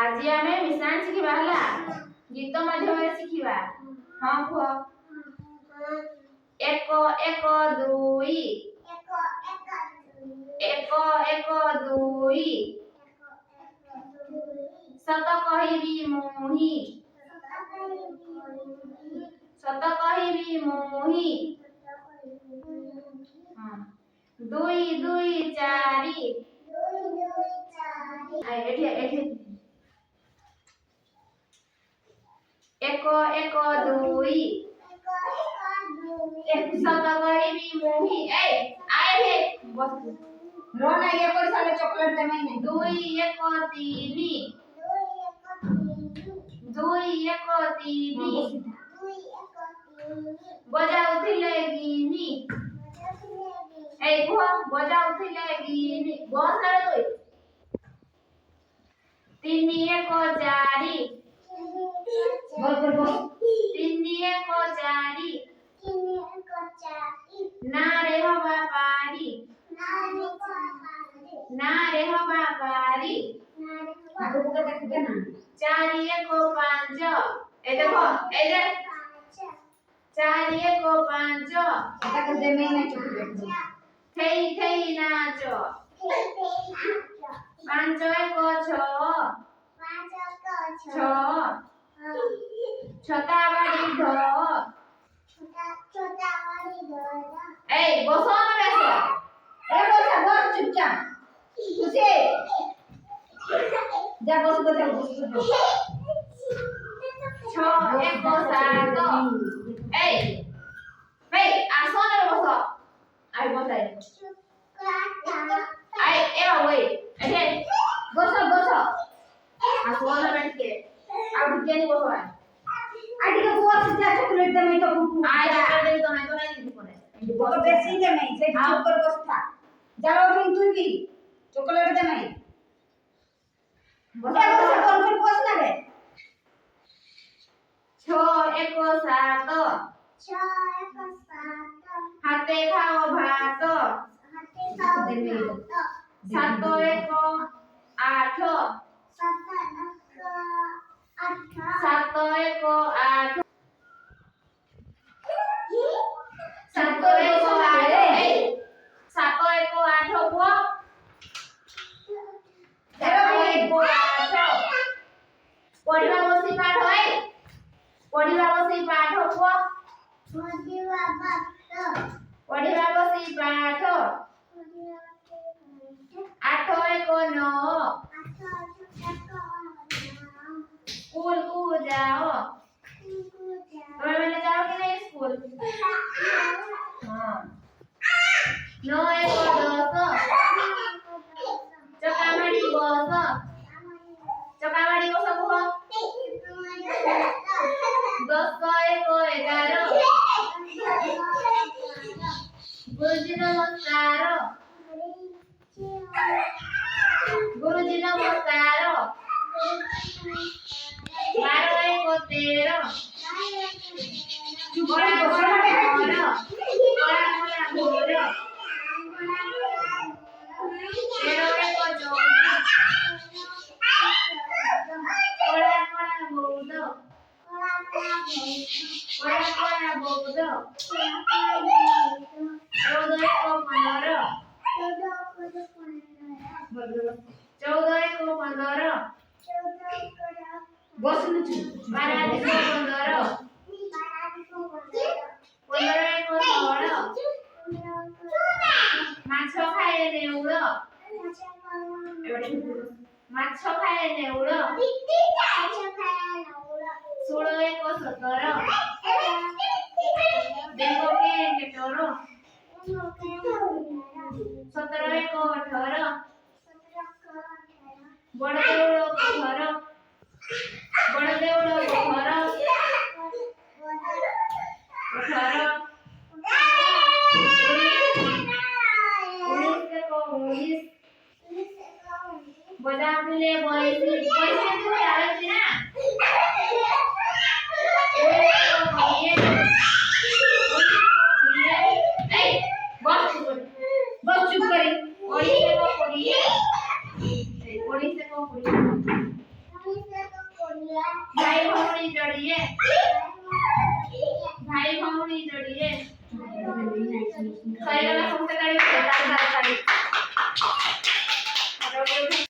आज आमे मिश्रण शिखिबा हला गीत माध्यम रे शिखिबा हां कुह एक एक दुई एक एक दुई सत कहिबी मोही सत कहिबी मोही हां दुई दुई चारि एठी एठी एक एक दुई एक सत कहिबी मोही ए आए हे बस रोना ये कोई साले चॉकलेट दे मैं नहीं दुई एक तीनी दुई एक तीनी बजाउथिले गिनी ए कुह बजाउथिले गिनी बस रे दुई तीनी एक चारि बोल तीनी एक चारि ना रे हवा पारी ना रे हवा पारी आगो बुके देखबे ना चारि एक पांच ए देखो ए दे चारि एक पांच एटा को दे मैं नहीं चॉकलेट थेई थेई नाच पांच एक छ छता बाड़ी ध ए बसो ना बेसो ए बस चुपचाप खुशी जा बस बता बस छ एक सात ए भाई आसो ना बसो आई बसाई आई ए वही ए बस आसो ना बैठ के अब केनी बसो आई आटी को बुआ से जा चॉकलेट दे मैं तो आई चॉकलेट दे तो नहीं कोने वो तो बेसी दे मैं से चुप कर बस था जाओ भी तू भी चॉकलेट दे मैं बस कर बस ना रे छ एक सात हाथे खाओ भात सात एक आठ सात एक आठ सात एक आठ सात एक आठ पुआ सात एक आठ पढ़िबा बसी पाठ है पढ़िबा बसी पाठ पुआ पढ़िबा बसी पाठ आठ एक नौ स्कूल को जाओ तुम्हें मैंने जाओ कि नहीं स्कूल हाँ नौ एक दस चकामाड़ी बस कुह दस एक 11 गुरुजी नमस्कार गुरुजी नमस्कार 12 एक 13 बड़ा बड़ा घोर 13 एक 14 बौद्ध 14 एक 15 बस न चुप 12 एक 15 15 एक 16 माछ खाए नेउल माछ खाए नेउल 16 एक 17 देखो के केटोर 17 एक 18 बड़ देउल घर बड़ देउल घर 18 19 बजा ले पैसे तू आवे ना बस चुप करी ओड़ी से को पड़ी ଭଉଣୀ ଯୋଡ଼ିଏ ଭାଇ ଭଉଣୀ ଯୋଡ଼ିଏ ସରିଗଲା।